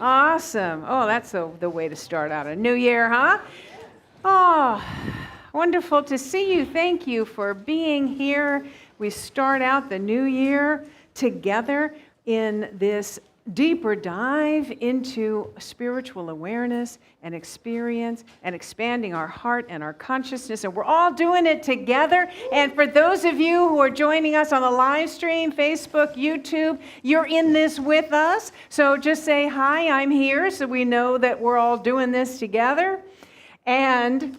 Awesome. Oh, that's the way to start out a new year, huh? Oh, wonderful to see you. Thank you for being here. We start out the new year together in this deeper dive into spiritual awareness and experience and expanding our heart and our consciousness. And we're all doing it together. And for those of you who are joining us on the live stream, Facebook, YouTube, you're in this with us. So just say, hi, I'm here, so we know that we're all doing this together. And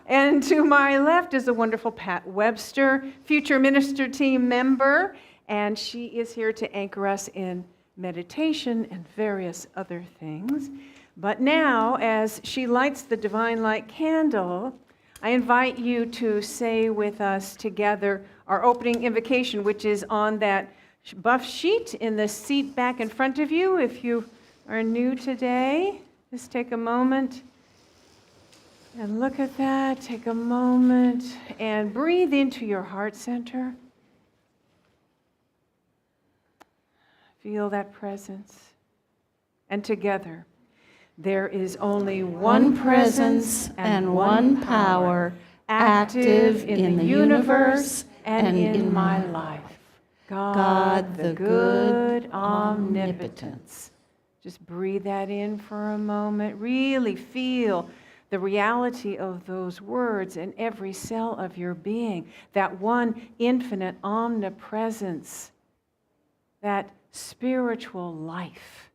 and to my left is the wonderful Pat Webster, future minister team member. And she is here to anchor us in meditation and various other things. But now, as she lights the divine light candle, I invite you to say with us together our opening invocation, which is on that buff sheet in the seat back in front of you. If you are new today, just take a moment and look at that. Take a moment and breathe into your heart center. Feel that presence. And together, there is only one presence and one power active in the universe and in my life. God, the good omnipotence. Just breathe that in for a moment. Really feel the reality of those words in every cell of your being. That one infinite omnipresence. That spiritual life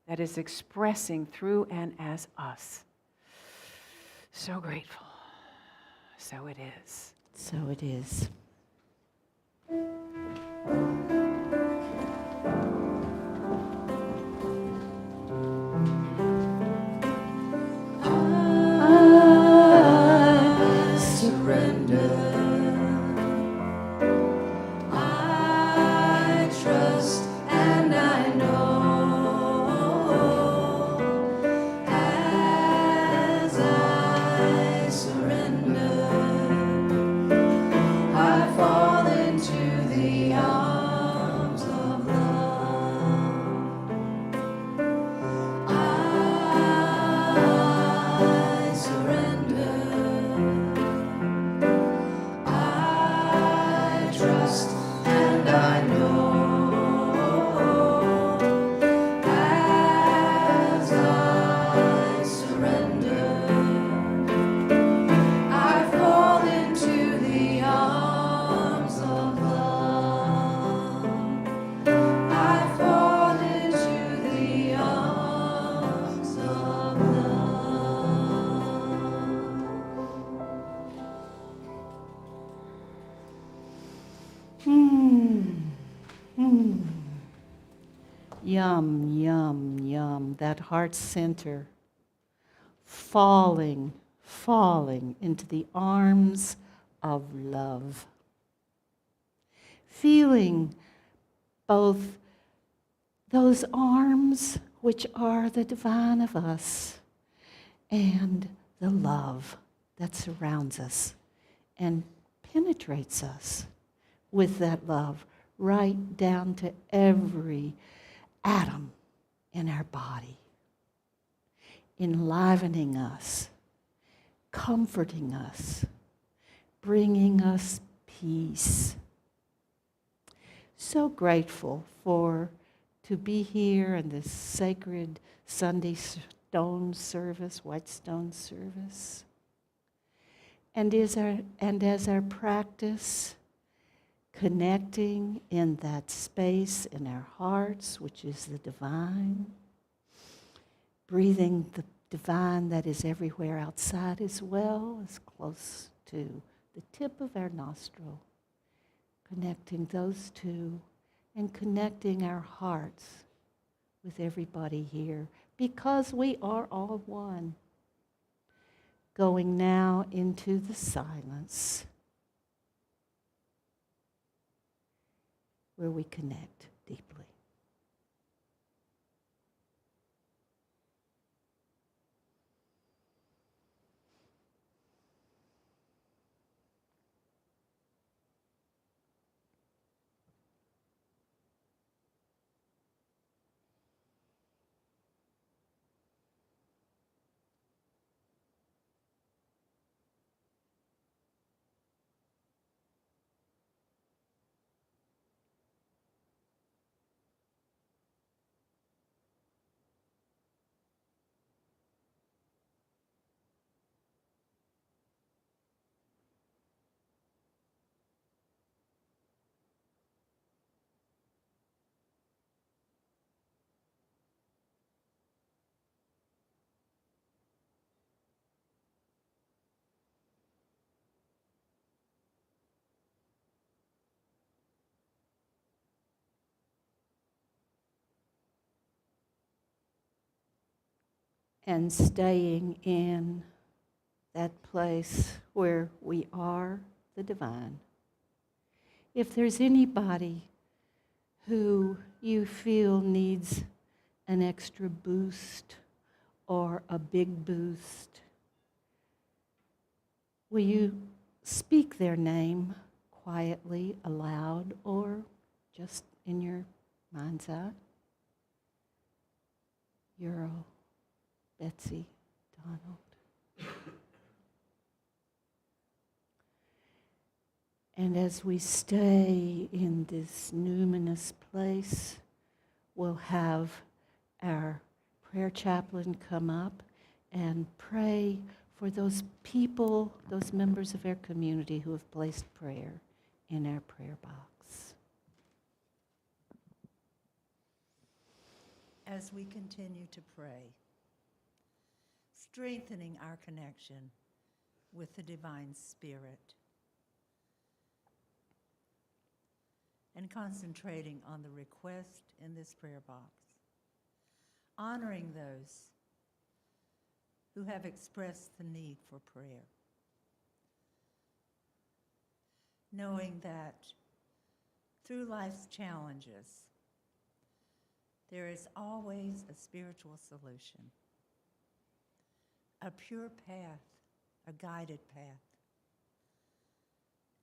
that is expressing through and as us. So grateful. So it is. So it is. I surrender. Yum, yum, yum. That heart center falling into the arms of love. Feeling both those arms, which are the divine of us, and the love that surrounds us and penetrates us with that love right down to every atom in our body, enlivening us, comforting us, bringing us peace. So grateful to be here in this sacred Sunday stone service, white stone service. And as our practice, connecting in that space in our hearts, which is the divine, breathing the divine that is everywhere outside as well, as close to the tip of our nostril, connecting those two and connecting our hearts with everybody here, because we are all one. Going now into the silence, where we connect deeply. and staying in that place where we are the divine. If there's anybody who you feel needs an extra boost or a big boost, will you speak their name quietly, aloud, or just in your mind's eye? Earl, Betsy, Donald. And as we stay in this numinous place, we'll have our prayer chaplain come up and pray for those people, those members of our community who have placed prayer in our prayer box. As we continue to pray, strengthening our connection with the divine spirit, and concentrating on the request in this prayer box, honoring those who have expressed the need for prayer, knowing that through life's challenges, there is always a spiritual solution, a pure path, a guided path,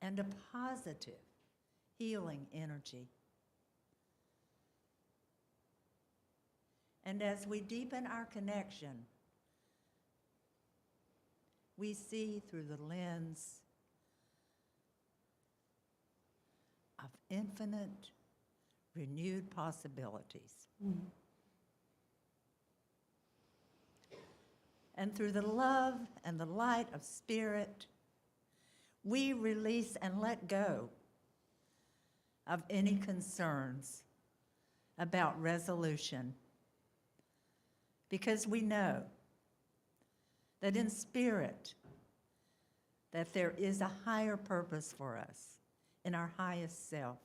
and a positive healing energy. And as we deepen our connection, we see through the lens of infinite, renewed possibilities. And through the love and the light of spirit, we release and let go of any concerns about resolution, because we know that in spirit that there is a higher purpose for us in our highest self,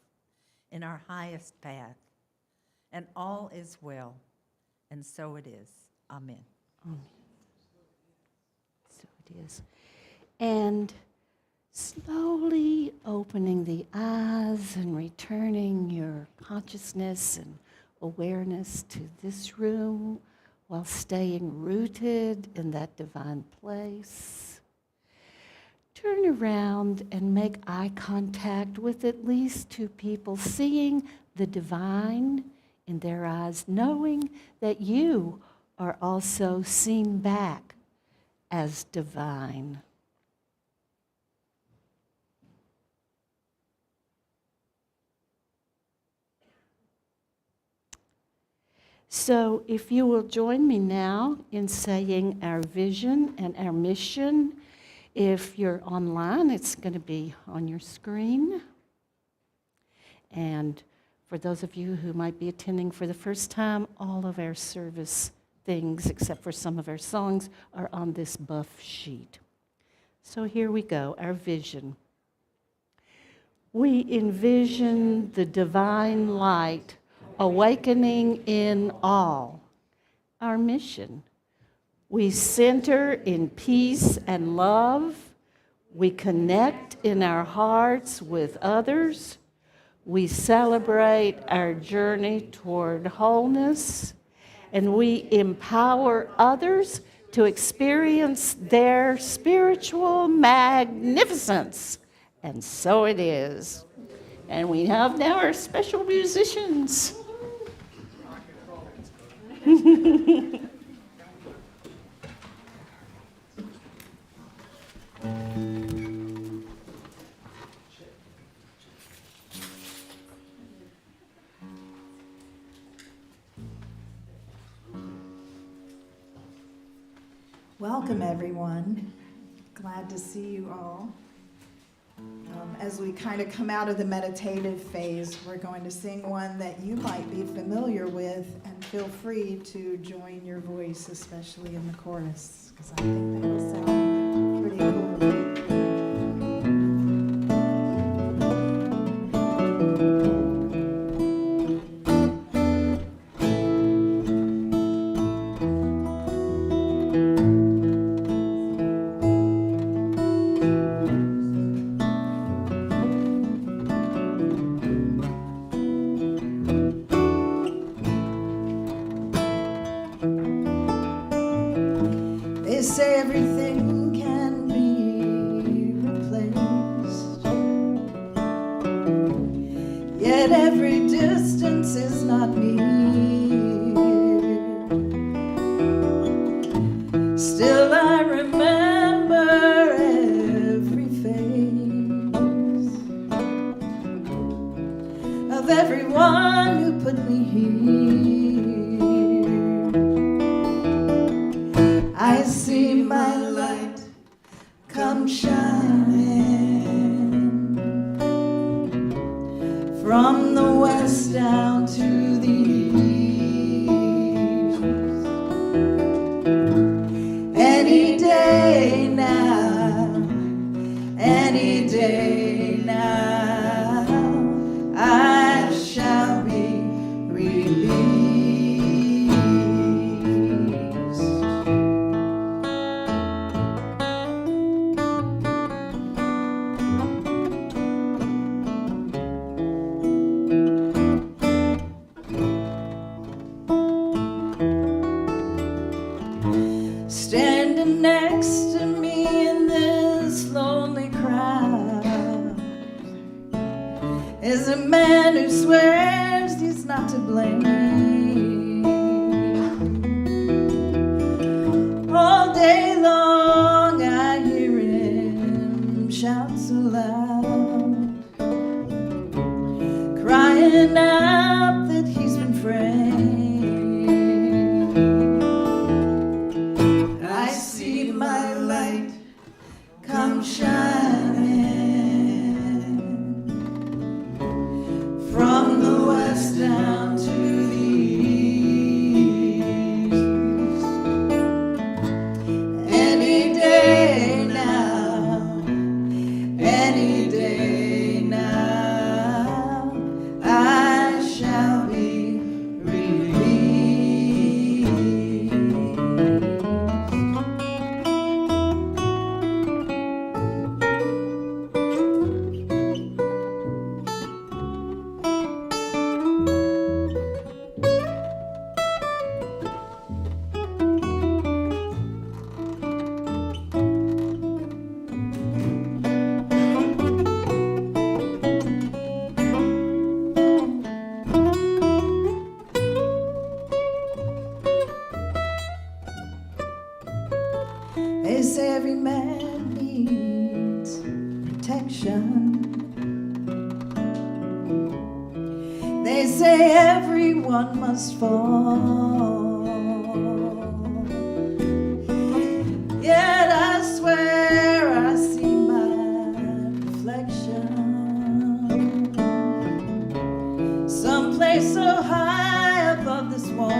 in our highest path, and all is well, and so it is. Amen. Amen. So it is. And slowly opening the eyes and returning your consciousness and awareness to this room while staying rooted in that divine place. Turn around and make eye contact with at least two people, seeing the divine in their eyes, knowing that you are also seen back as divine. So if you will join me now in saying our vision and our mission. If you're online, it's going to be on your screen. And for those of you who might be attending for the first time, all of our service things, except for some of our songs, are on this buff sheet. So here we go, our vision. We envision the divine light awakening in all. Our mission. We center in peace and love. We connect in our hearts with others. We celebrate our journey toward wholeness. And we empower others to experience their spiritual magnificence. And so it is. And we have now our special musicians. Welcome, everyone. Glad to see you all. As we kind of come out of the meditative phase, we're going to sing one that you might be familiar with, and feel free to join your voice, especially in the chorus, because I think they will sound pretty cool. say everything can be replaced, yet every distance is not near. Still I remember every face of everyone who put me here. I see my light come shining from the west down to the east. Any day now, any day now, I shall be released. Standing next to me in this lonely crowd is a man who swears he's not to blame. All day long I hear him shout so loud, crying out that he's been framed. I see my light come shining from the west down to the east. Any day now, any day now, I shall be released. They say every man needs protection. They say everyone must fall. Yet I swear I see my reflection someplace so high above this wall.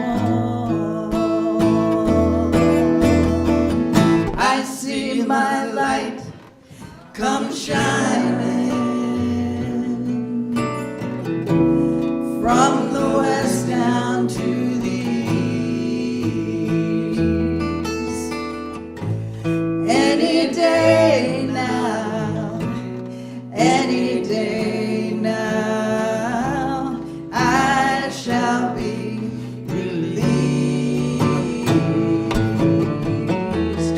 I see my light come shining from the west down to the east. Any day now, any day now, I shall be released.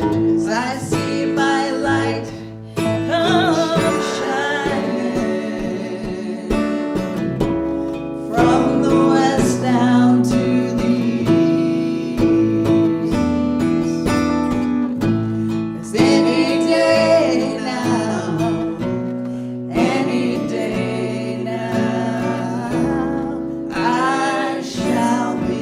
As I see my light come shining from the west down to the east. 'Cause any day now, any day now, I shall be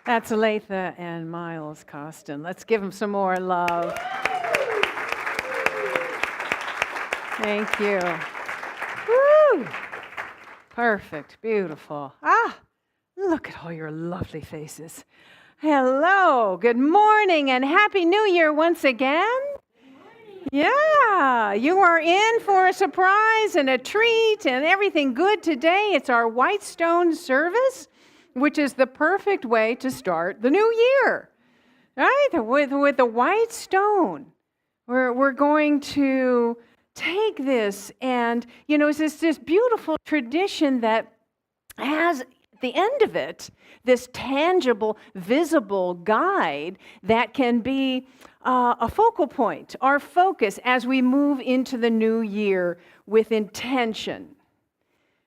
That's Aletha and Miles Costin. Let's give them some more love. Thank you. Woo! Perfect, beautiful. Look at all your lovely faces. Hello, good morning, and Happy New Year once again. Yeah, Yeah, you are in for a surprise and a treat and everything good today. It's our White Stone service, which is the perfect way to start the new year, right? With the white stone. We're going to take this and, it's this beautiful tradition that has at the end of it this tangible, visible guide that can be a focal point, our focus as we move into the new year with intention.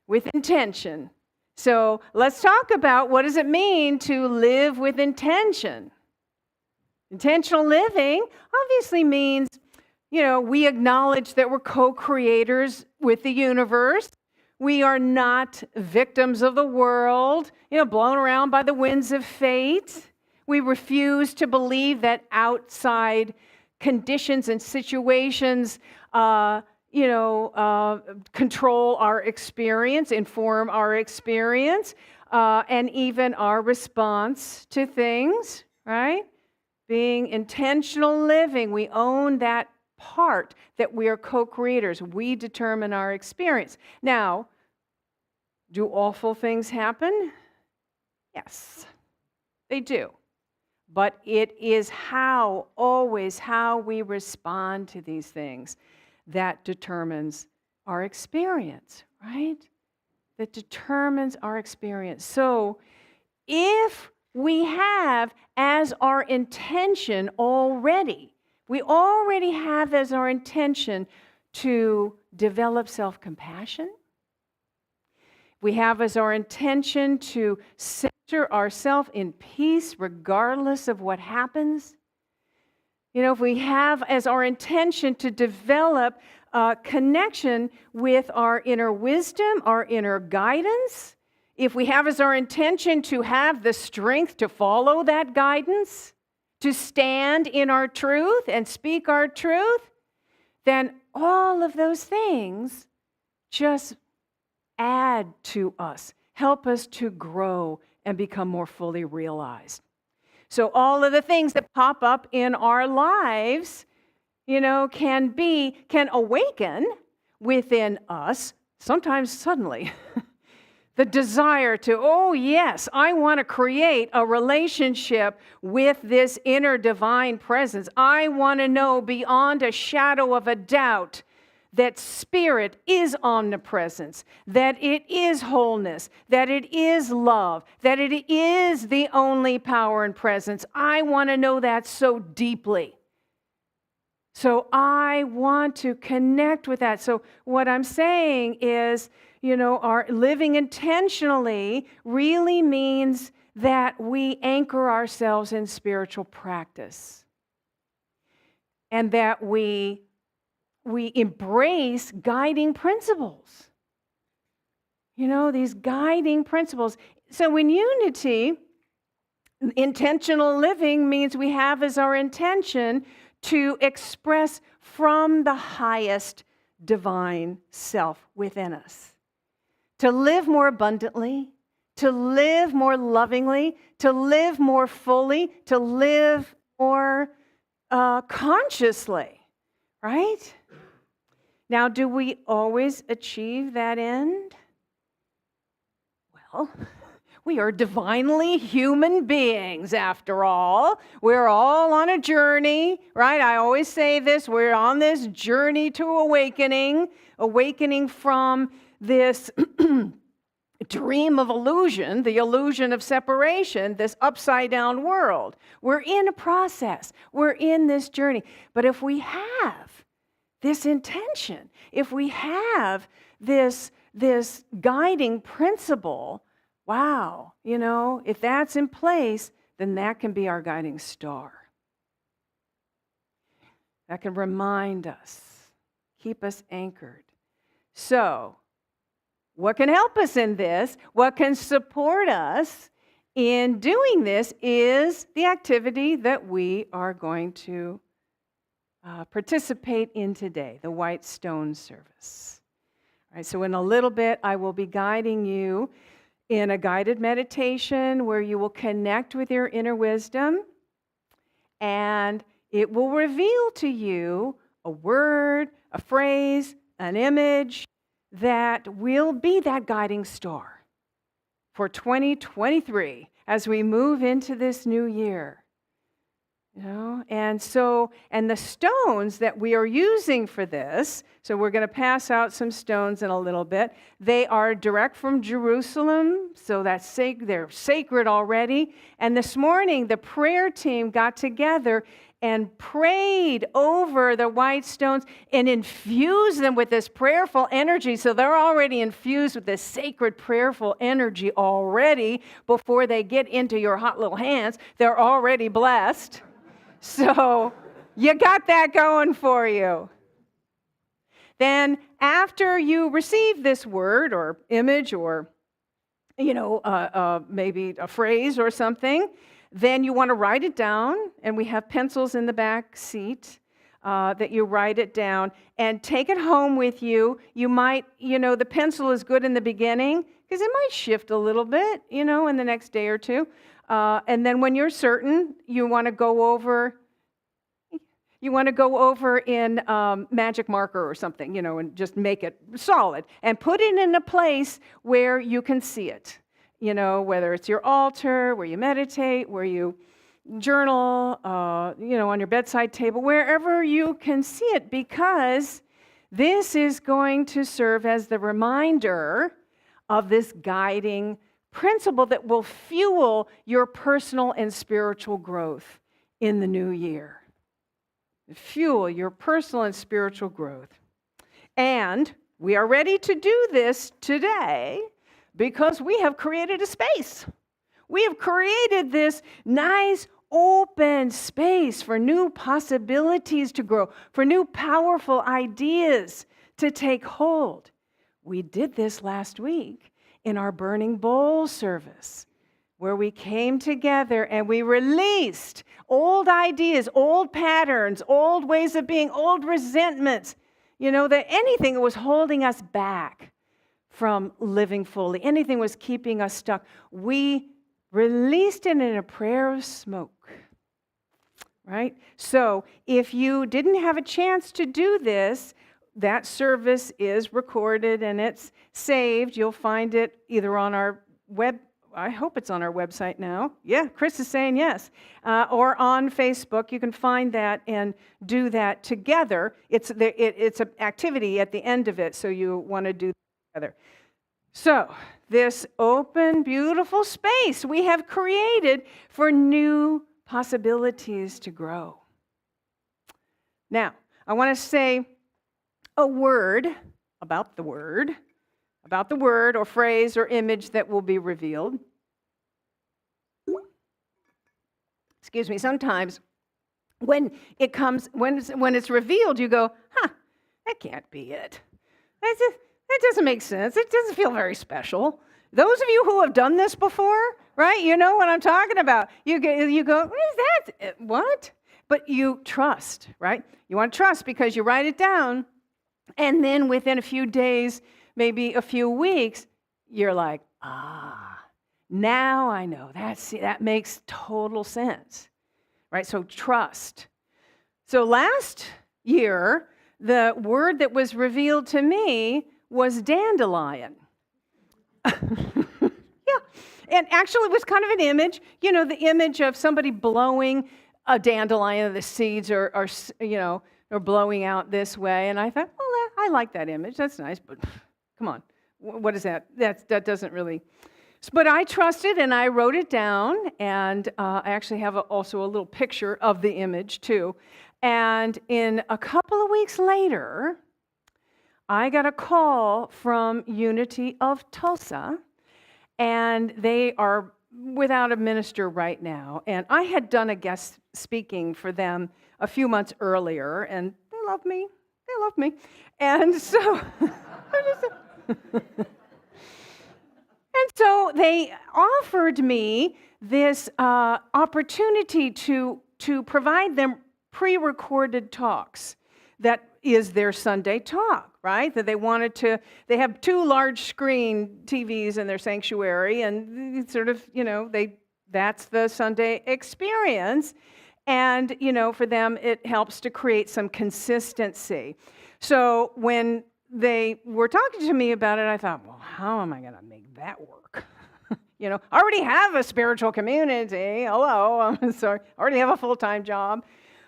With intention. So let's talk about what does it mean to live with intention. Intentional living obviously means, we acknowledge that we're co-creators with the universe. We are not victims of the world, blown around by the winds of fate. We refuse to believe that outside conditions and situations, control our experience, inform our experience, and even our response to things, right? Being intentional living, we own that part that we are co-creators. We determine our experience. Now, do awful things happen? Yes, they do. But it is always how we respond to these things that determines our experience, right? That determines our experience. So if we have as our intention we already have as our intention to develop self-compassion. We have as our intention to center ourselves in peace regardless of what happens. If we have as our intention to develop a connection with our inner wisdom, our inner guidance, if we have as our intention to have the strength to follow that guidance, to stand in our truth and speak our truth, then all of those things just add to us, help us to grow and become more fully realized. So all of the things that pop up in our lives, can awaken within us, sometimes suddenly, the desire to, oh yes, I want to create a relationship with this inner divine presence. I want to know beyond a shadow of a doubt that spirit is omnipresence, that it is wholeness, that it is love, that it is the only power and presence. I want to know that so deeply. So I want to connect with that. So what I'm saying is, our living intentionally really means that we anchor ourselves in spiritual practice and that we embrace guiding principles. These guiding principles. So in unity, intentional living means we have as our intention to express from the highest divine self within us. To live more abundantly, to live more lovingly, to live more fully, to live more consciously, right? Now, do we always achieve that end? Well, we are divinely human beings, after all. We're all on a journey, right? I always say this, we're on this journey to awakening from this dream of illusion, the illusion of separation, this upside-down world. We're in a process. We're in this journey. But if we have this intention, if we have this guiding principle, wow, if that's in place, then that can be our guiding star. That can remind us, keep us anchored. So, what can help us in this? What can support us in doing this is the activity that we are going to participate in today, the White Stone service. All right, so in a little bit, I will be guiding you in a guided meditation where you will connect with your inner wisdom, and it will reveal to you a word, a phrase, an image that will be that guiding star for 2023 as we move into this new year. And the stones that we are using for this, so we're going to pass out some stones in a little bit. They are direct from Jerusalem, so they're sacred already. And this morning, the prayer team got together and prayed over the white stones and infused them with this prayerful energy. So they're already infused with this sacred prayerful energy already before they get into your hot little hands. They're already blessed. So you got that going for you. Then after you receive this word or image or, maybe a phrase or something, then you want to write it down, and we have pencils in the back seat that you write it down and take it home with you. You might, the pencil is good in the beginning because it might shift a little bit, in the next day or two. And then when you're certain, you want to go over in magic marker or something, and just make it solid and put it in a place where you can see it. Whether it's your altar, where you meditate, where you journal, on your bedside table, wherever you can see it, because this is going to serve as the reminder of this guiding principle that will fuel your personal and spiritual growth in the new year. Fuel your personal and spiritual growth. And we are ready to do this today because we have created a space. We have created this nice open space for new possibilities to grow, for new powerful ideas to take hold. We did this last week in our Burning Bowl service, where we came together and we released old ideas, old patterns, old ways of being, old resentments, that anything that was holding us back from living fully, anything was keeping us stuck. We released it in a prayer of smoke, right? So if you didn't have a chance to do this, that service is recorded and it's saved. You'll find it either on our I hope it's on our website now. Yeah, Chris is saying yes. Or on Facebook. You can find that and do that together. It's an activity at the end of it, so you want to do that together. So, this open, beautiful space we have created for new possibilities to grow. Now, I want to say a word about the word or phrase or image that will be revealed. Excuse me, sometimes when it's revealed, you go, that can't be it. That doesn't make sense. It doesn't feel very special. Those of you who have done this before, right, you know what I'm talking about. You go, what is that? What? But you trust, right? You want to trust because you write it down, and then within a few days, maybe a few weeks, you're like, now I know. That makes total sense, right? So trust. So last year, the word that was revealed to me was dandelion. Yeah. And actually it was kind of an image, the image of somebody blowing a dandelion, the seeds are blowing out this way. And I thought, well, I like that image. That's nice, but come on. What is that? That doesn't really. But I trusted and I wrote it down, and I actually have also a little picture of the image too. And in a couple of weeks later, I got a call from Unity of Tulsa, and they are without a minister right now. And I had done a guest speaking for them a few months earlier, and they love me. They love me. And so, and so they offered me this opportunity to provide them pre-recorded talks. That is their Sunday talk, right? That they have 2 large screen TVs in their sanctuary, and sort of, that's the Sunday experience. And, for them, it helps to create some consistency. So when they were talking to me about it, I thought, well, how am I going to make that work? I already have a spiritual community. Hello. So I already have a full-time job.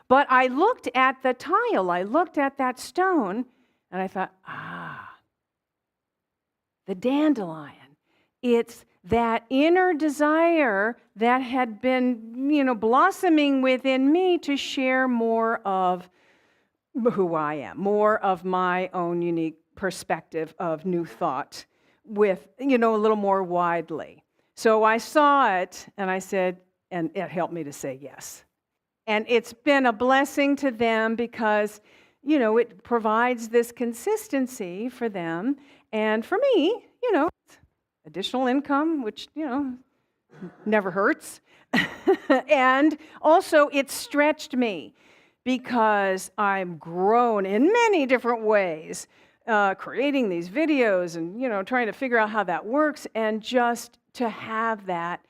But I looked at the tile. I looked at that stone, and I thought, the dandelion. It's that inner desire that had been, blossoming within me to share more of who I am, more of my own unique perspective of new thought with, a little more widely. So I saw it, and I said, and it helped me to say yes. And it's been a blessing to them because, it provides this consistency for them. And for me, additional income, which, never hurts. And also, it stretched me because I'm grown in many different ways, creating these videos and, trying to figure out how that works. And just to have that,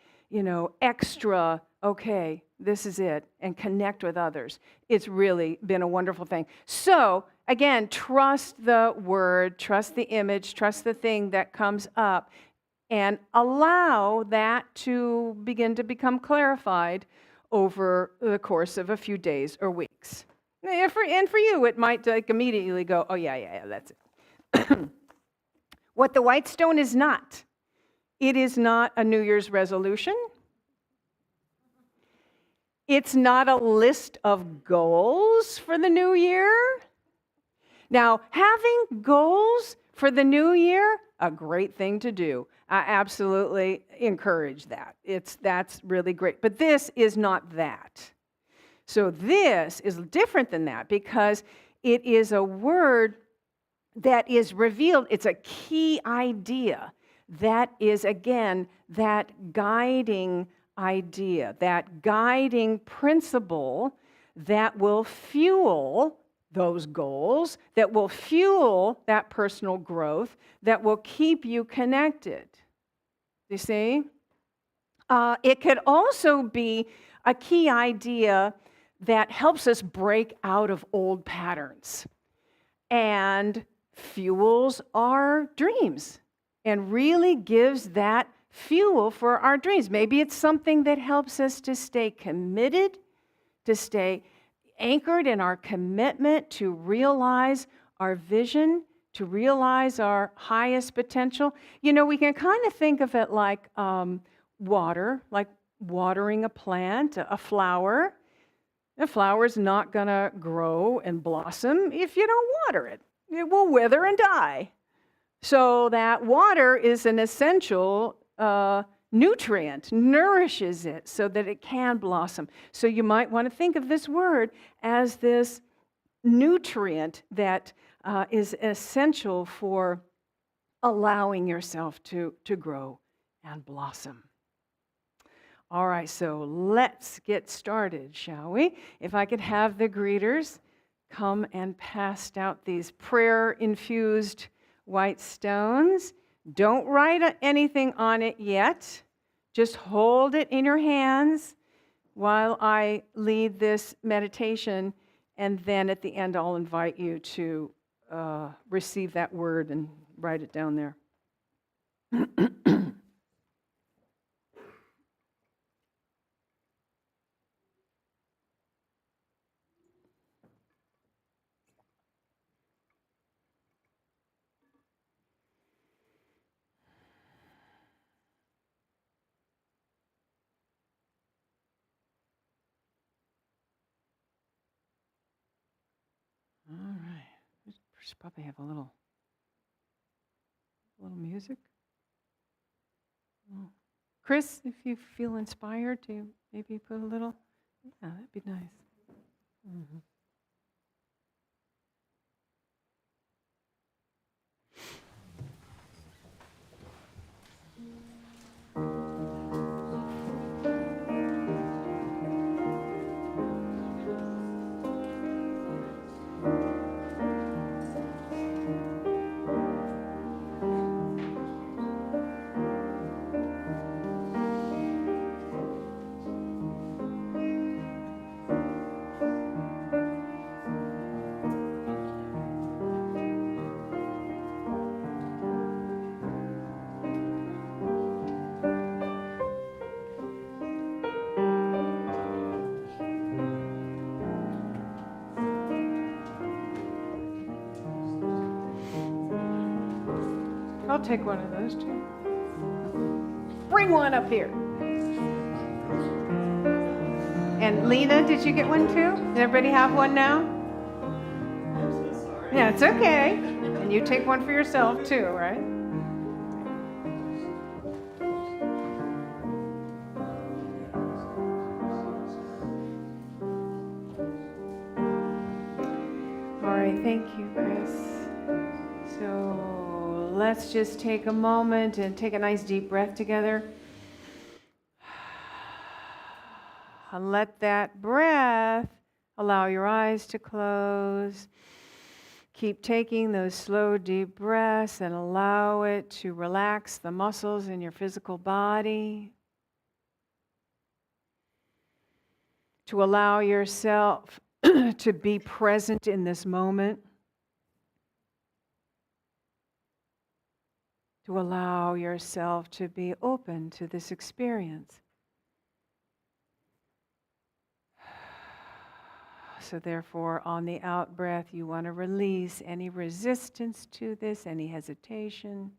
extra, okay, this is it, and connect with others. It's really been a wonderful thing. So, again, trust the word, trust the image, trust the thing that comes up, and allow that to begin to become clarified over the course of a few days or weeks. And for you, it might immediately go, oh, yeah, that's it. What the white stone is not, it is not a New Year's resolution. It's not a list of goals for the new year. Now, having goals for the new year, a great thing to do. I absolutely encourage that. That's really great. But this is not that. So this is different than that because it is a word that is revealed. It's a key idea that is, again, that guiding idea, that guiding principle that will fuel those goals, that will fuel that personal growth, that will keep you connected. You see? It could also be a key idea that helps us break out of old patterns and fuels our dreams and really gives that fuel for our dreams. Maybe it's something that helps us to stay committed, to stay anchored in our commitment to realize our vision, to realize our highest potential. We can kind of think of it like water, like watering a plant, a flower. A flower's not going to grow and blossom if you don't water it. It will wither and die. So that water is an essential nutrient, nourishes it so that it can blossom. So you might want to think of this word as this nutrient that is essential for allowing yourself to grow and blossom. All right, so let's get started, shall we? If I could have the greeters come and pass out these prayer-infused white stones. Don't write anything on it yet. Just hold it in your hands while I lead this meditation, and then at the end I'll invite you to receive that word and write it down there. All right. We should probably have a little music. Oh. Chris, if you feel inspired to maybe put a little, yeah, that'd be nice. Mm-hmm. I'll take one of those too. Bring one up here. And Lena, did you get one too? Does everybody have one now? I'm so sorry. Yeah, it's okay. And you take one for yourself too, right? All right, thank you, Chris. So let's just take a moment and take a nice deep breath together. And let that breath allow your eyes to close. Keep taking those slow, deep breaths and allow it to relax the muscles in your physical body. To allow yourself to be present in this moment. To allow yourself to be open to this experience. So therefore, on the out breath, you want to release any resistance to this, any hesitation.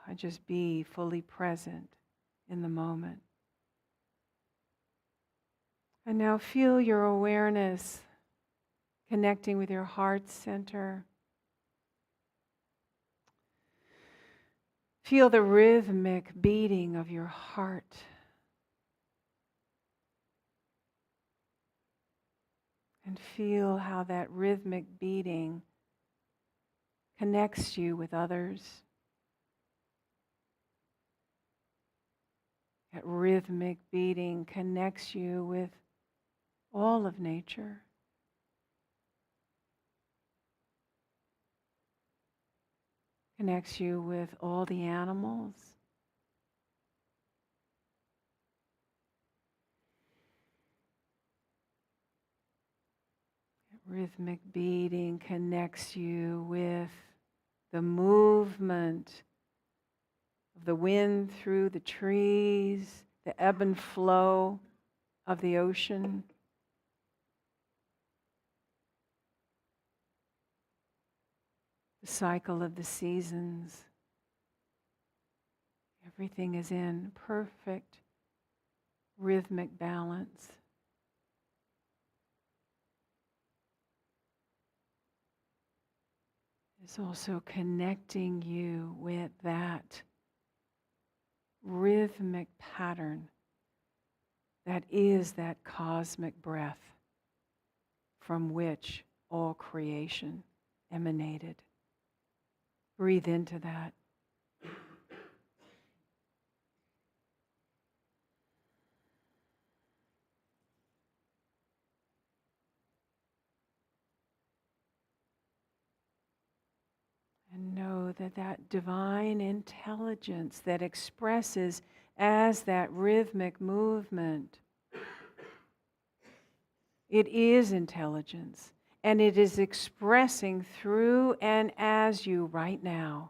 And just be fully present in the moment. And now feel your awareness connecting with your heart center. Feel the rhythmic beating of your heart. And feel how that rhythmic beating connects you with others. That rhythmic beating connects you with all of nature. Connects you with all the animals. Rhythmic beating connects you with the movement of the wind through the trees, the ebb and flow of the ocean. The cycle of the seasons. Everything is in perfect rhythmic balance. It's also connecting you with that rhythmic pattern that is that cosmic breath from which all creation emanated. Breathe into that. And know that that divine intelligence that expresses as that rhythmic movement, it is intelligence, and it is expressing through and as you right now.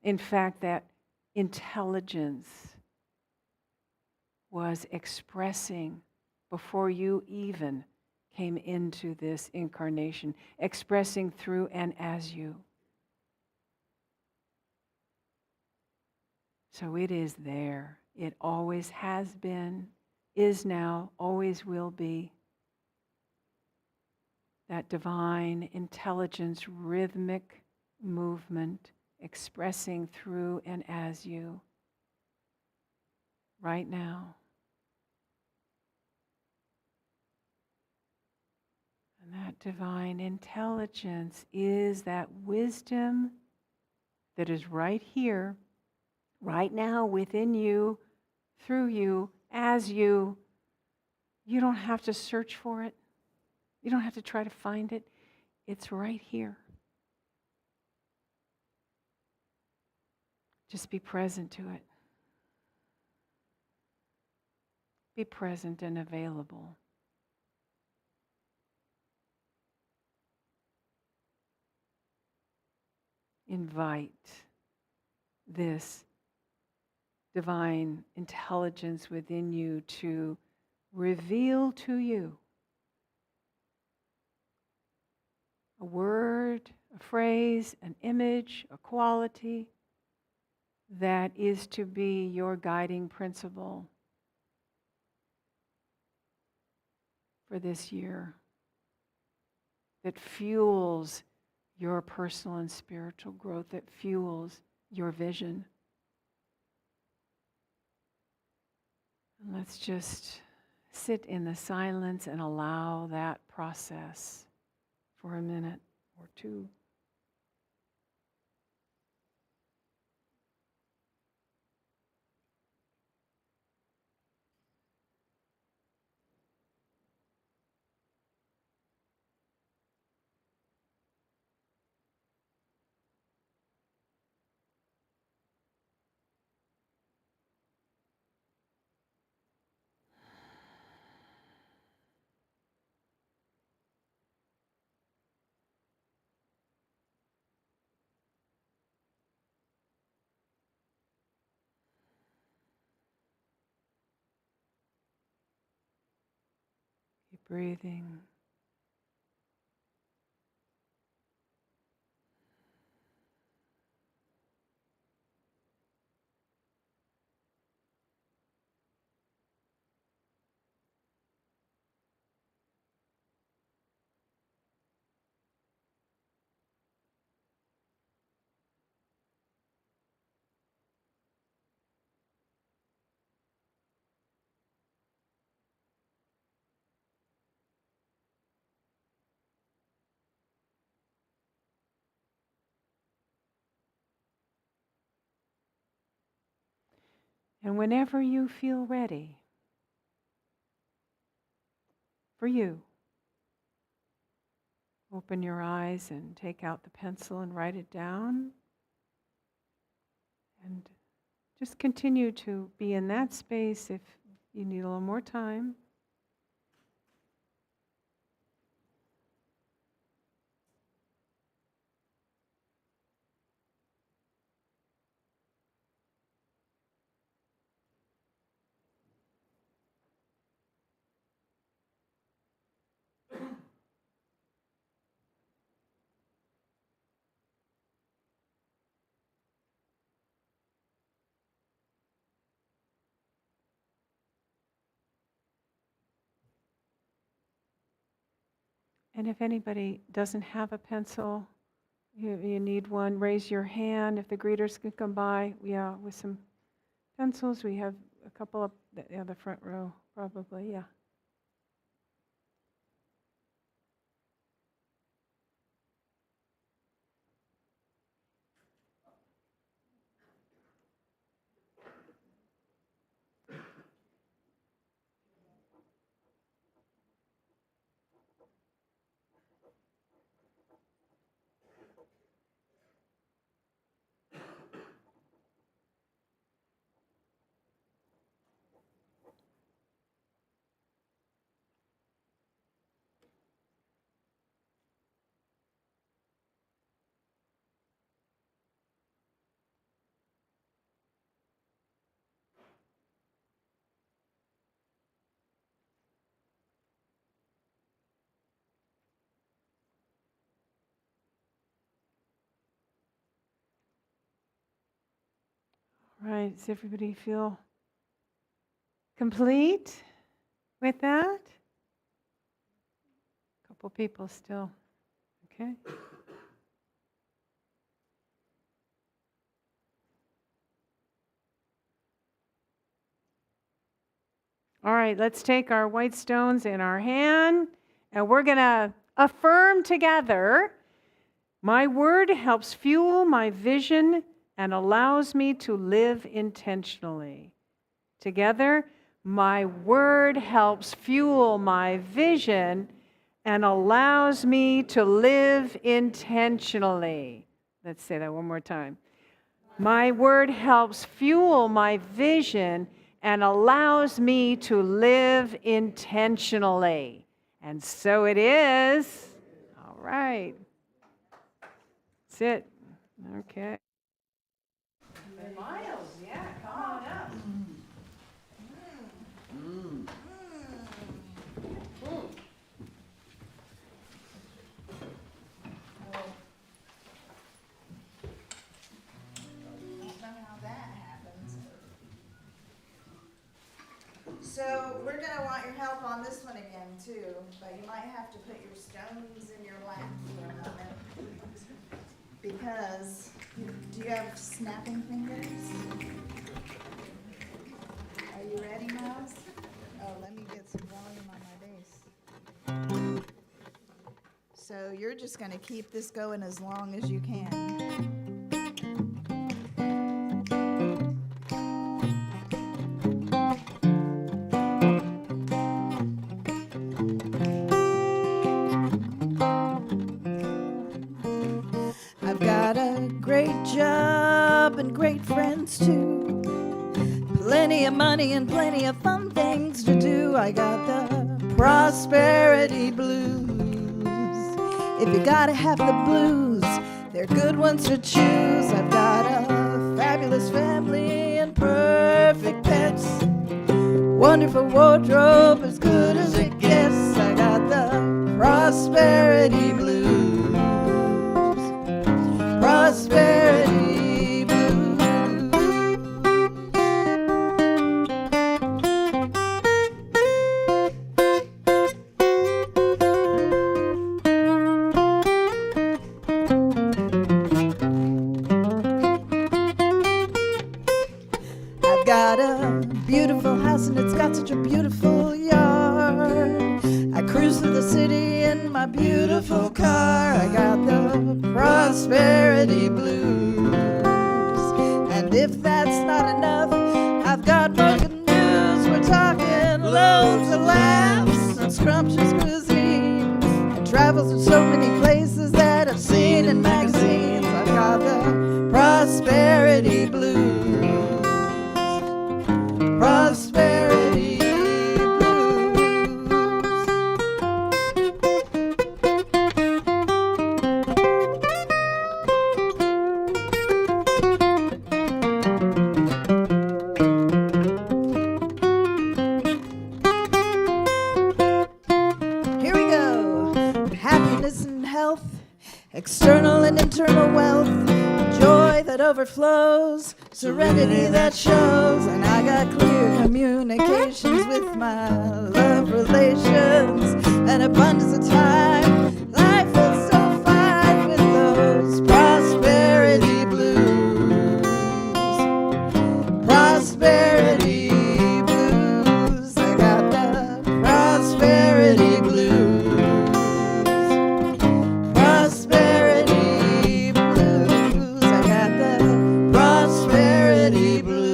In fact, that intelligence was expressing before you even came into this incarnation, expressing through and as you. So it is there. It always has been, is now, always will be. That divine intelligence, rhythmic movement, expressing through and as you right now. And that divine intelligence is that wisdom that is right here, right now within you, through you, as you. You don't have to search for it. You don't have to try to find it. It's right here. Just be present to it. Be present and available. Invite this divine intelligence within you to reveal to you a word, a phrase, an image, a quality that is to be your guiding principle for this year, that fuels your personal and spiritual growth, that fuels your vision. And let's just sit in the silence and allow that process for a minute or two. Keep breathing. And whenever you feel ready, for you, open your eyes and take out the pencil and write it down. And just continue to be in that space if you need a little more time. And if anybody doesn't have a pencil, you need one, raise your hand. If the greeters can come by, with some pencils. We have a couple up the front row, probably, yeah. All right, does everybody feel complete with that? A couple people still, okay. All right, let's take our white stones in our hand, and we're going to affirm together, my word helps fuel my vision and allows me to live intentionally. Together, my word helps fuel my vision and allows me to live intentionally. Let's say that one more time. My word helps fuel my vision and allows me to live intentionally. And so it is. All right. That's it. Okay. Miles, yeah, come on up. So we're gonna want your help on this one again too, but you might have to put your stones in your lap for a moment. Because, do you have snapping fingers? Are you ready, Miles? Oh, let me get some volume on my bass. So you're just gonna keep this going as long as you can. I've got a great job and great friends too. Plenty of money and plenty of fun things to do. I got the prosperity blues. If you gotta have the blues, they're good ones to choose. I've got a fabulous family and perfect pets. Wonderful wardrobe as good as it gets. I got the prosperity blues. Prosperity blues. I've got a beautiful house and it's got such a beautiful yard. I cruise through the city in my beautiful car. I got the prosperity blues. And if that's not enough, I've got more good news. We're talking loads of laughs and scrumptious cuisine and travels to so many places that I've seen in magazines. I've got the prosperity blues. Prosperity blues. Here we go. Happiness and health, external and internal wealth, joy that overflows, serenity that shows, and I got clear communications with my love relations, and abundance of time. Life is so fine with those prosperity blues. Prosperity blues. I got the prosperity blues. Prosperity blues. I got the prosperity blues.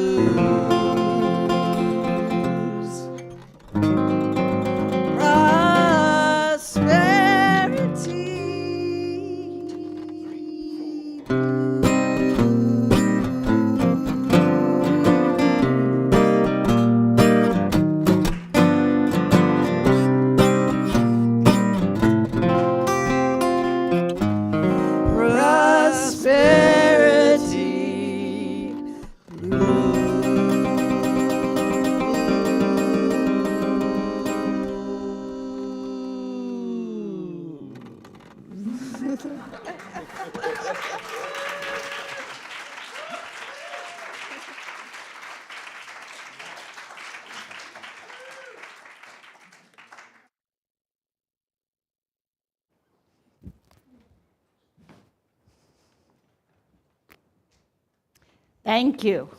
Thank you.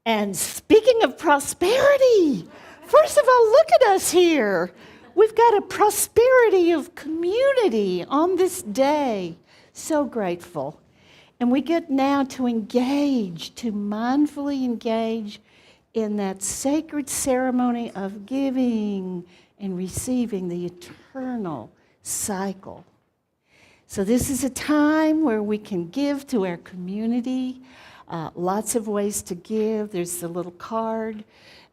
And speaking of prosperity, first of all, look at us here. We've got a prosperity of community on this day. So grateful. And we get now to engage, to mindfully engage in that sacred ceremony of giving and receiving the eternal cycle. So this is a time where we can give to our community. Lots of ways to give. There's the little card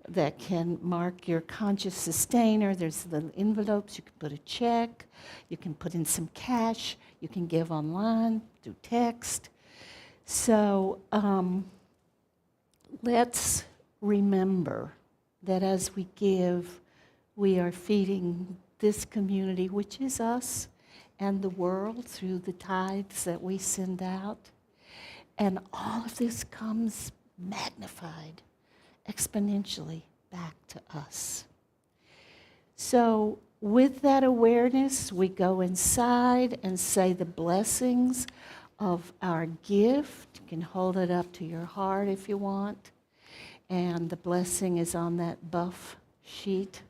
that can mark your conscious sustainer. There's the little envelopes. You can put a check. You can put in some cash. You can give online through text. So let's remember that as we give, we are feeding this community, which is us, and the world through the tithes that we send out. And all of this comes magnified exponentially back to us. So with that awareness, we go inside and say the blessings of our gift. You can hold it up to your heart if you want. And the blessing is on that buff sheet.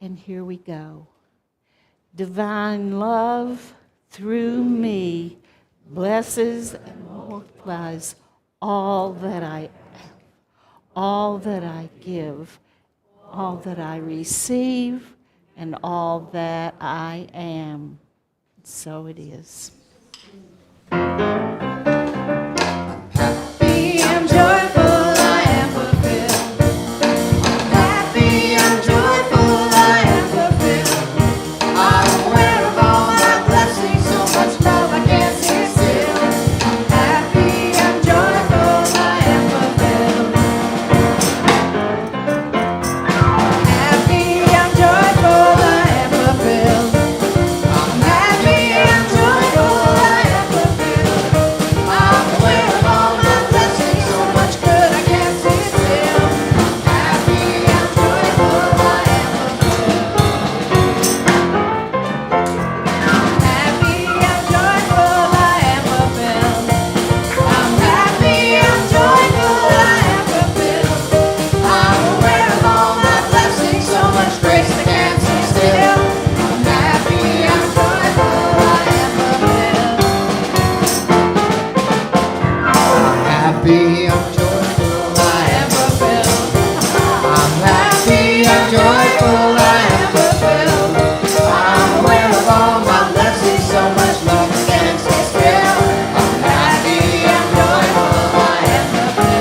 And here we go. Divine love through me blesses and multiplies all that I give, all that I receive, and all that I am. So it is. Happy, I'm joyful, I am fulfilled. Happy, I'm joyful, I am fulfilled. I'm aware of all my blessings, so much love I can't sit still. Happy, I'm joyful, I am fulfilled. Happy, I'm joyful, I am fulfilled. I'm happy, I'm joyful, I am fulfilled. I'm aware of all my blessings, so much good I can't sit still. Happy, I'm joyful, I am fulfilled. Happy, I'm joyful, I am fulfilled. I'm happy, I'm joyful, I am fulfilled. I'm aware of all my blessings, so much grace I can't sit still. I'm happy, I'm joyful, I am fulfilled. Happy, I'm joyful, I am fulfilled. I'm happy, I'm joyful, I am fulfilled. I'm aware of all my blessings, so much love I can't sit still. I'm happy, I'm joyful, I am fulfilled.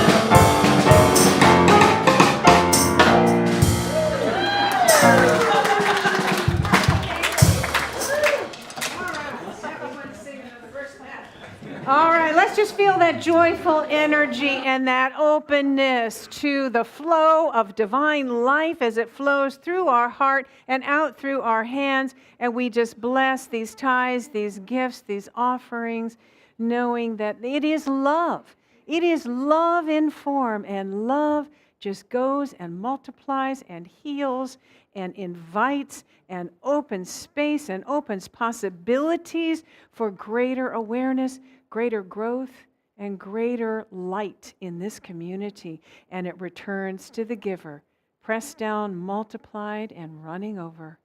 All right, let's just feel that joyful energy and that openness to the flow of divine life as it flows through our heart and out through our hands. And we just bless these tithes, these gifts, these offerings, knowing that it is love. It is love in form, and love just goes and multiplies and heals and invites and opens space and opens possibilities for greater awareness, greater growth, and greater light in this community. And it returns to the giver, pressed down, multiplied, and running over.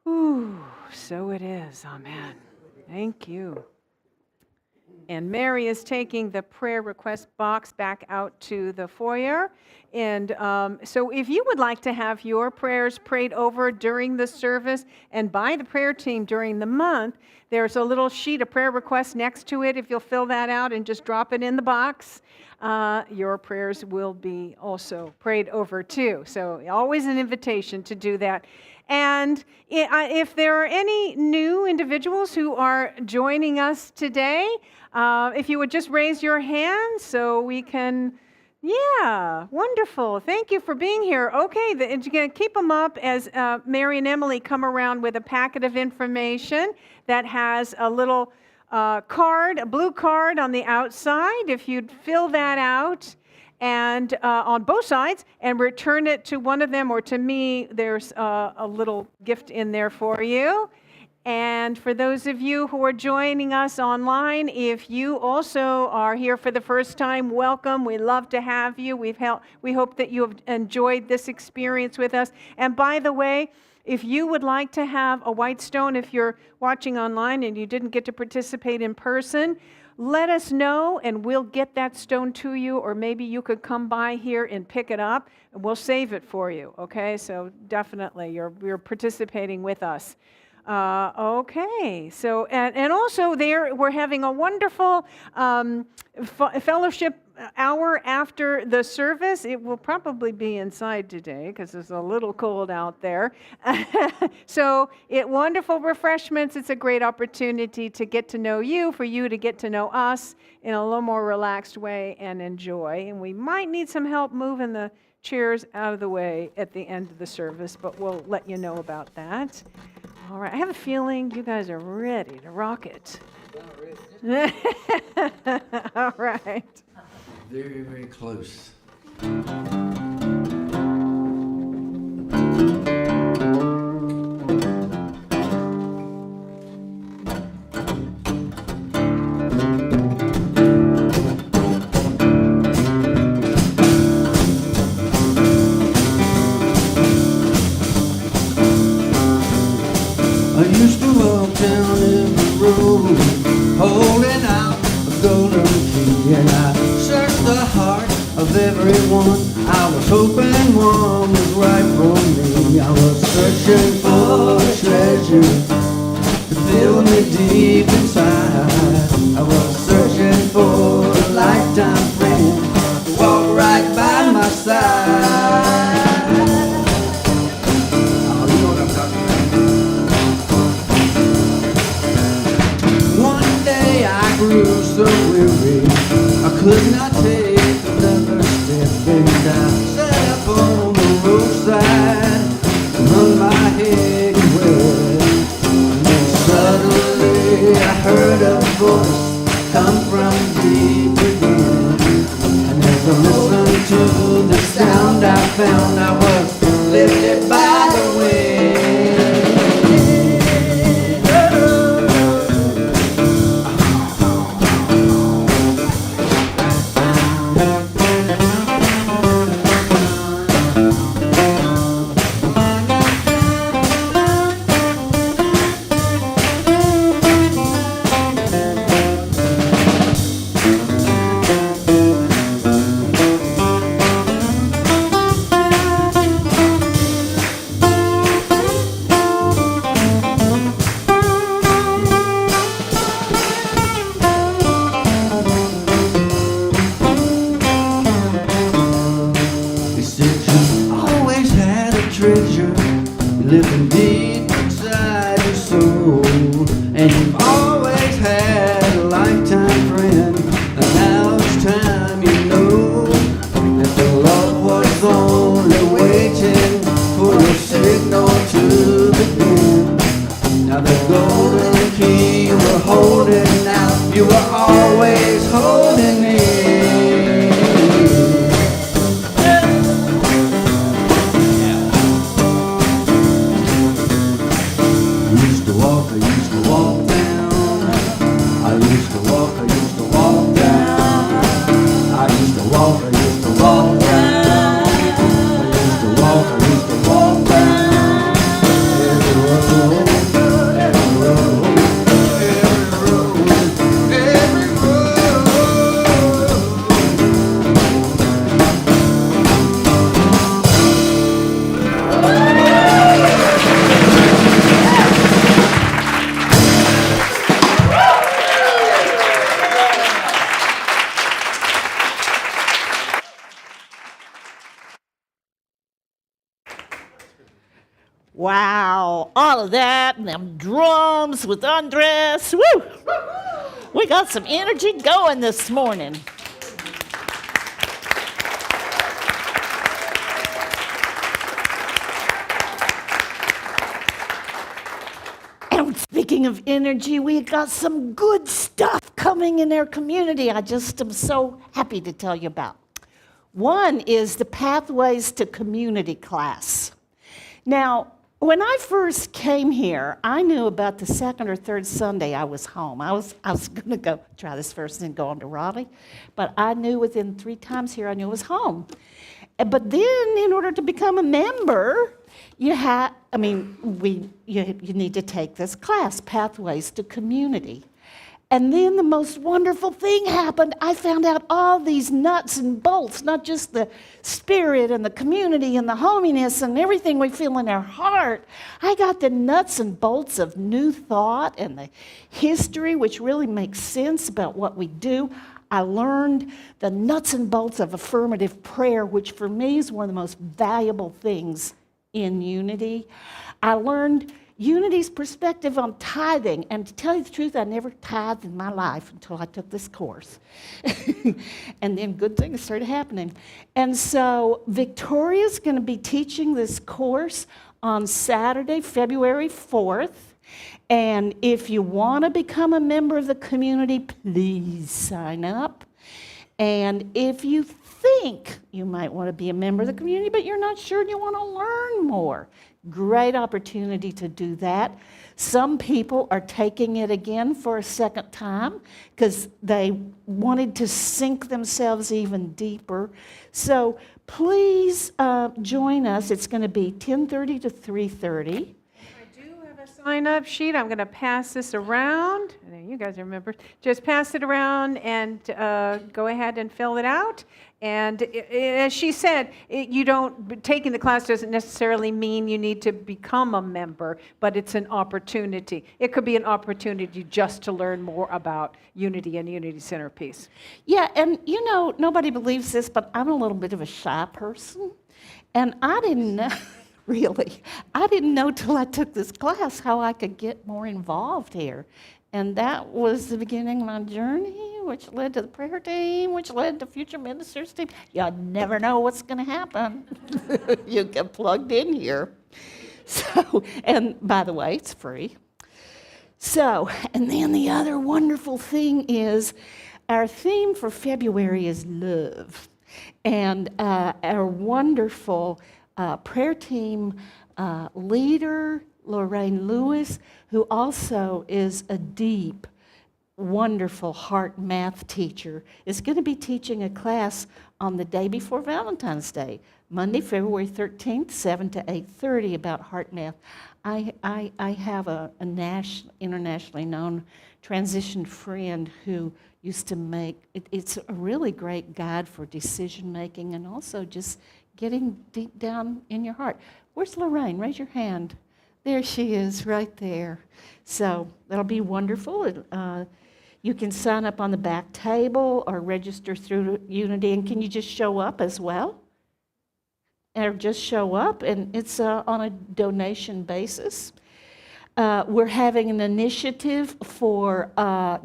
Ooh, so it is. Amen. Thank you. And Mary is taking the prayer request box back out to the foyer. And so if you would like to have your prayers prayed over during the service and by the prayer team during the month, there's a little sheet of prayer requests next to it. If you'll fill that out and just drop it in the box, your prayers will be also prayed over too. So always an invitation to do that. And if there are any new individuals who are joining us today, if you would just raise your hand so we can, yeah, wonderful. Thank you for being here. Okay, you're going to keep them up as Mary and Emily come around with a packet of information that has a little card, a blue card on the outside. If you'd fill that out and on both sides and return it to one of them or to me, there's a little gift in there for you. And for those of you who are joining us online, if you also are here for the first time, welcome. We love to have you. We hope that you have enjoyed this experience with us. And by the way, if you would like to have a white stone, if you're watching online and you didn't get to participate in person, let us know and we'll get that stone to you, or maybe you could come by here and pick it up and we'll save it for you, okay? So definitely you're participating with us. Okay, so, and also there, we're having a wonderful fellowship hour after the service. It will probably be inside today because it's a little cold out there. So, wonderful refreshments. It's a great opportunity to get to know you, for you to get to know us in a little more relaxed way and enjoy. And we might need some help moving the chairs out of the way at the end of the service, but we'll let you know about that. All right, I have a feeling you guys are ready to rock it. All right. very, very close. I used to walk down every road, holding out a golden key, and I searched the heart of everyone. I was hoping one was right for me. I was searching for a treasure to fill me deep inside. I was searching for a lifetime friend to walk right by my side. Oh, you know what I'm talking about. One day I grew so weary, I could not take another step, and I sat up on the roadside and hung my head and wept. And then suddenly I heard a voice come from deep within, and as I listened to the sound, I found I was lifted by the wind. He said you always had a treasure living deep inside your soul, and you've always had a lifetime friend. And now it's time you know that the love was only waiting for a signal to begin. Now the golden key you were holding out, you were always holding it. I used to walk down. I used to walk down. I used to walk down. I used to walk down. I used to walk down. Every road, every road, every road. Wow, all of that and them drums with Andres. Woo! We got some energy going this morning. And speaking of energy, we got some good stuff coming in our community. I just am so happy to tell you about. One is the Pathways to Community class. Now, when I first came here, I knew about the second or third Sunday I was home. I was going to go try this first and then go on to Raleigh, but I knew within 3 times here I knew I was home. But then, in order to become a member, you need to take this class, Pathways to Community. And then the most wonderful thing happened. I found out all these nuts and bolts, not just the spirit and the community and the hominess and everything we feel in our heart. I got the nuts and bolts of new thought and the history, which really makes sense about what we do. I learned the nuts and bolts of affirmative prayer, which for me is one of the most valuable things in Unity. I learned Unity's perspective on tithing, and to tell you the truth, I never tithed in my life until I took this course. And then good things started happening. And so Victoria's going to be teaching this course on Saturday, February 4th. And if you want to become a member of the community, please sign up. And if you think you might want to be a member of the community, but you're not sure and you want to learn more, great opportunity to do that. Some people are taking it again for a second time because they wanted to sink themselves even deeper. So please join us. It's going to be 10:30 to 3:30. I do have a sign-up sheet. I'm going to pass this around. I know you guys remember. Just pass it around and go ahead and fill it out. And as she said, taking the class doesn't necessarily mean you need to become a member, but it's an opportunity. It could be an opportunity just to learn more about Unity and Unity Centerpiece. Yeah, and you know, nobody believes this, but I'm a little bit of a shy person. And I didn't know, really, I didn't know till I took this class how I could get more involved here. And that was the beginning of my journey, which led to the prayer team, which led to future ministers team. You never know what's going to happen. You get plugged in here. So, and by the way, it's free. So, and then the other wonderful thing is our theme for February is love. And our wonderful prayer team leader, Lorraine Lewis, who also is a deep, wonderful heart math teacher, is going to be teaching a class on the day before Valentine's Day, Monday, February 13th, 7 to 8:30, about heart math. I have a internationally known transition friend who used to make, it's a really great guide for decision making and also just getting deep down in your heart. Where's Lorraine? Raise your hand. There she is, right there. So that'll be wonderful. You can sign up on the back table or register through Unity. And can you just show up as well? Or just show up, and it's on a donation basis. We're having an initiative for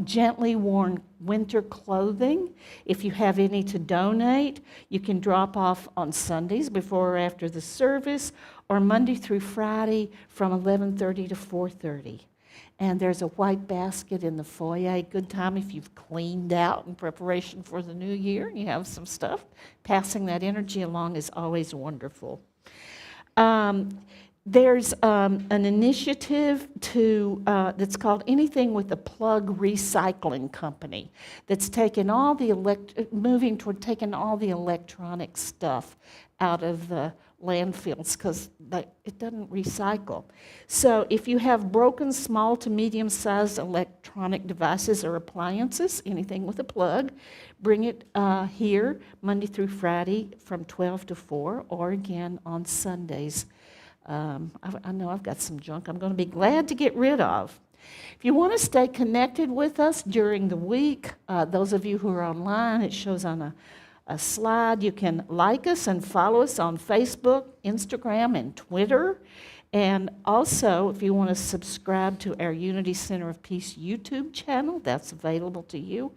gently worn winter clothing. If you have any to donate, you can drop off on Sundays before or after the service, or Monday through Friday from 11:30 to 4:30. And there's a white basket in the foyer. Good time if you've cleaned out in preparation for the new year and you have some stuff. Passing that energy along is always wonderful. There's an initiative that's called Anything with a Plug Recycling Company that's taking all the moving toward taking all the electronic stuff out of the landfills because it doesn't recycle. So if you have broken small to medium-sized electronic devices or appliances, anything with a plug, bring it here Monday through Friday from 12 to 4 or again on Sundays. I know I've got some junk I'm going to be glad to get rid of. If you want to stay connected with us during the week, those of you who are online, it shows on a slide. You can like us and follow us on Facebook, Instagram, and Twitter. And also, if you want to subscribe to our Unity Center of Peace YouTube channel, that's available to you.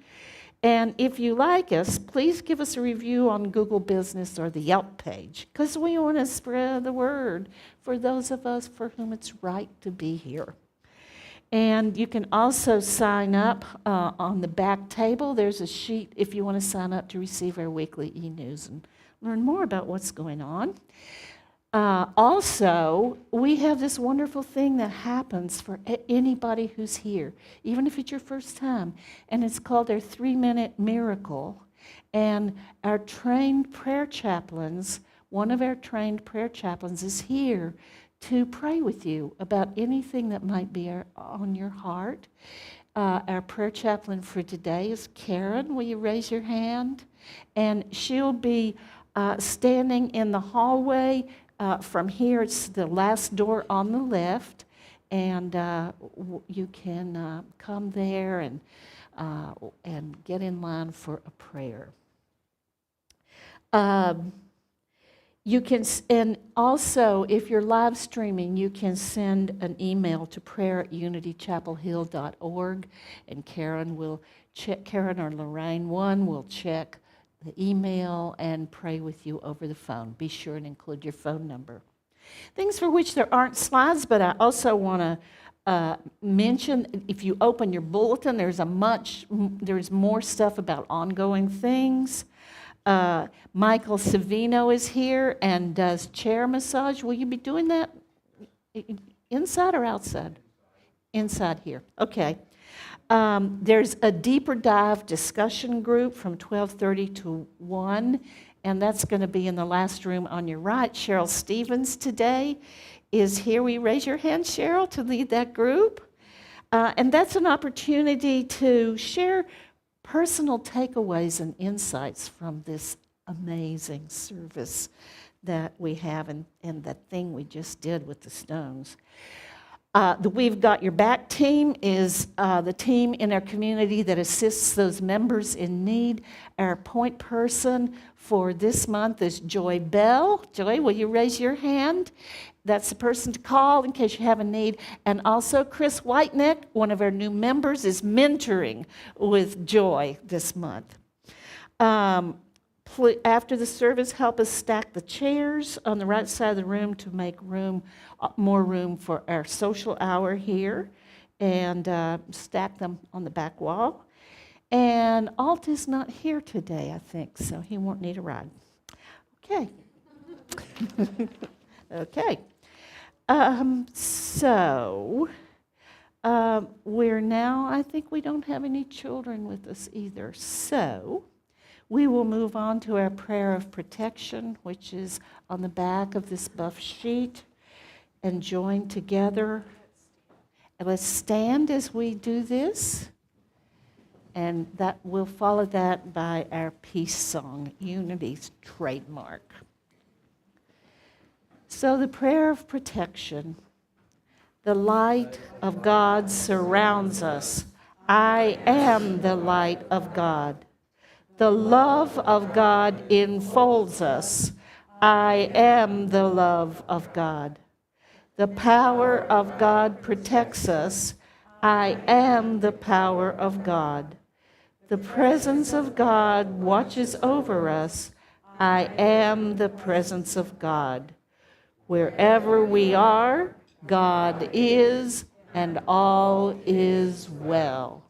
And if you like us, please give us a review on Google Business or the Yelp page, because we want to spread the word for those of us for whom it's right to be here. And you can also sign up on the back table. There's a sheet if you want to sign up to receive our weekly e-news and learn more about what's going on. Also, we have this wonderful thing that happens for anybody who's here, even if it's your first time, and it's called our 3-minute miracle. And our trained prayer chaplains, one of our trained prayer chaplains is here to pray with you about anything that might be on your heart. Our prayer chaplain for today is Karen. Will you raise your hand? And she'll be standing in the hallway. From here, it's the last door on the left, and you can come there and get in line for a prayer. You can, and also, if you're live streaming, you can send an email to prayer@unitychapelhill.org, and Karen will check. Karen or Lorraine, one will check the email and pray with you over the phone. Be sure and include your phone number. Things for which there aren't slides, but I also want to mention, if you open your bulletin, there's more stuff about ongoing things. Michael Savino is here and does chair massage. Will you be doing that inside or outside? Inside here. Okay. There's a deeper dive discussion group from 12:30 to 1, and that's going to be in the last room on your right. Cheryl Stevens today is here. Will you raise your hand, Cheryl, to lead that group? And that's an opportunity to share personal takeaways and insights from this amazing service that we have and that thing we just did with the Stones. The We've Got Your Back team is the team in our community that assists those members in need. Our point person for this month is Joy Bell. Joy, will you raise your hand? That's the person to call in case you have a need. And also Chris Whiteneck, one of our new members, is mentoring with Joy this month. After the service, help us stack the chairs on the right side of the room to make more room for our social hour here, and stack them on the back wall. And Alt is not here today, I think, so he won't need a ride. Okay. Okay. We're now, I think we don't have any children with us either. So we will move on to our prayer of protection, which is on the back of this buff sheet, and join together. And let's stand as we do this. And that we'll follow that by our peace song, Unity's trademark. So the prayer of protection. The light of God surrounds us. I am the light of God. The love of God enfolds us. I am the love of God. The power of God protects us. I am the power of God. The presence of God watches over us. I am the presence of God. Wherever we are, God is, and all is well.